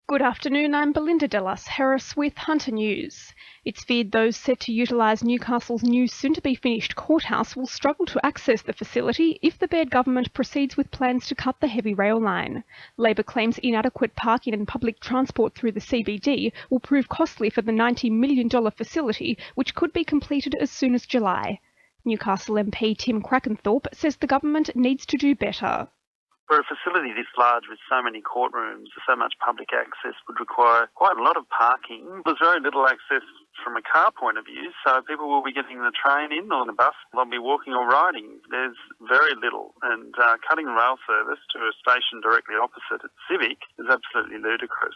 Good afternoon, I'm Belinda De Lasheras with Hunter News. It's feared those set to utilise Newcastle's new soon-to-be-finished courthouse will struggle to access the facility if the Baird government proceeds with plans to cut the heavy rail line. Labor claims inadequate parking and public transport through the CBD will prove costly for the $90 million facility, which could be completed as soon as July. Newcastle MP Tim Crackenthorpe says the government needs to do better. For a facility this large with so many courtrooms, so much public access would require quite a lot of parking. There's very little access from a car point of view, so people will be getting the train in or the bus. They'll be walking or riding. There's very little, and cutting rail service to a station directly opposite at Civic is absolutely ludicrous.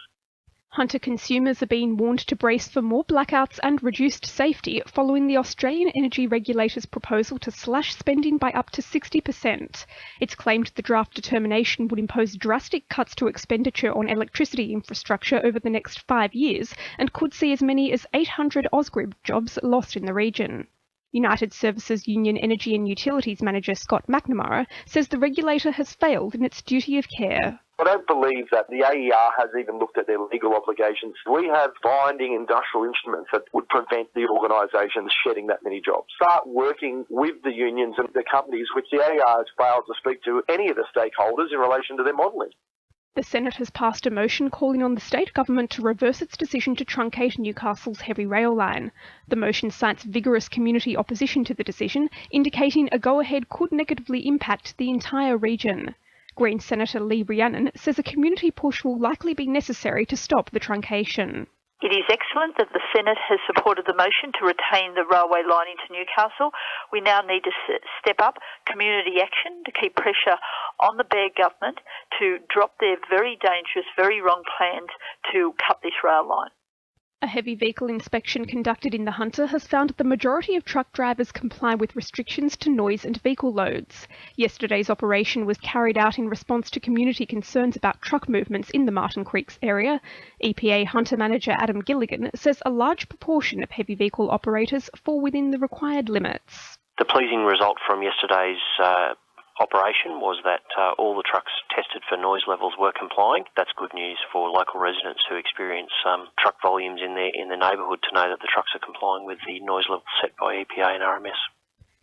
Hunter consumers are being warned to brace for more blackouts and reduced safety following the Australian energy regulator's proposal to slash spending by up to 60%. It's claimed the draft determination would impose drastic cuts to expenditure on electricity infrastructure over the next 5 years and could see as many as 800 Ausgrid jobs lost in the region. United Services Union Energy and Utilities Manager Scott McNamara says the regulator has failed in its duty of care. I don't believe that the AER has even looked at their legal obligations. We have binding industrial instruments that would prevent the organisations shedding that many jobs. Start working with the unions and the companies, which the AER has failed to speak to any of the stakeholders in relation to their modelling. The Senate has passed a motion calling on the state government to reverse its decision to truncate Newcastle's heavy rail line. The motion cites vigorous community opposition to the decision, indicating a go-ahead could negatively impact the entire region. Green Senator Lee Rhiannon says a community push will likely be necessary to stop the truncation. It is excellent that the Senate has supported the motion to retain the railway line into Newcastle. We now need to step up community action to keep pressure on the Baird government to drop their very dangerous, very wrong plans to cut this rail line. A heavy vehicle inspection conducted in the Hunter has found the majority of truck drivers comply with restrictions to noise and vehicle loads. Yesterday's operation was carried out in response to community concerns about truck movements in the Martin Creeks area. EPA Hunter Manager Adam Gilligan says a large proportion of heavy vehicle operators fall within the required limits. The pleasing result from yesterday's operation was that all the trucks tested for noise levels were complying. That's good news for local residents who experience truck volumes in the neighbourhood to know that the trucks are complying with the noise levels set by EPA and RMS.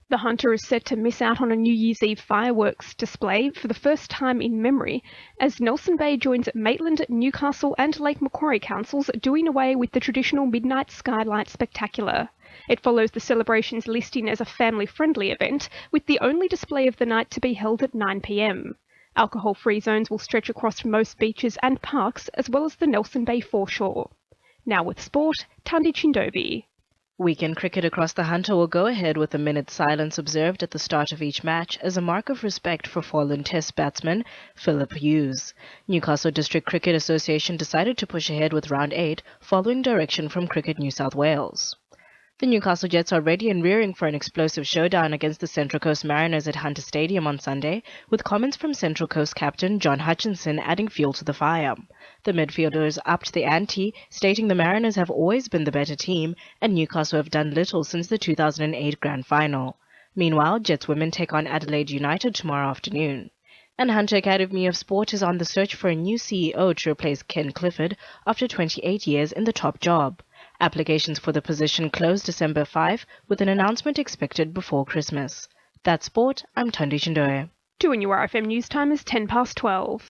The Hunter is set to miss out on a New Year's Eve fireworks display for the first time in memory, as Nelson Bay joins Maitland, Newcastle and Lake Macquarie councils doing away with the traditional midnight skylight spectacular. It follows the celebration's listing as a family-friendly event, with the only display of the night to be held at 9 p.m. Alcohol-free zones will stretch across most beaches and parks, as well as the Nelson Bay foreshore. Now with sport, Tandi Chindovi. Weekend cricket across the Hunter will go ahead with a minute's silence observed at the start of each match as a mark of respect for fallen Test batsman Philip Hughes. Newcastle District Cricket Association decided to push ahead with round 8 following direction from Cricket New South Wales. The Newcastle Jets are ready and rearing for an explosive showdown against the Central Coast Mariners at Hunter Stadium on Sunday, with comments from Central Coast captain John Hutchinson adding fuel to the fire. The midfielders upped the ante, stating the Mariners have always been the better team and Newcastle have done little since the 2008 Grand Final. Meanwhile, Jets women take on Adelaide United tomorrow afternoon. And Hunter Academy of Sport is on the search for a new CEO to replace Ken Clifford after 28 years in the top job. Applications for the position closed December 5, with an announcement expected before Christmas. That's sport. I'm Tandi Chindoe. 2 URFM News Time is 12:10.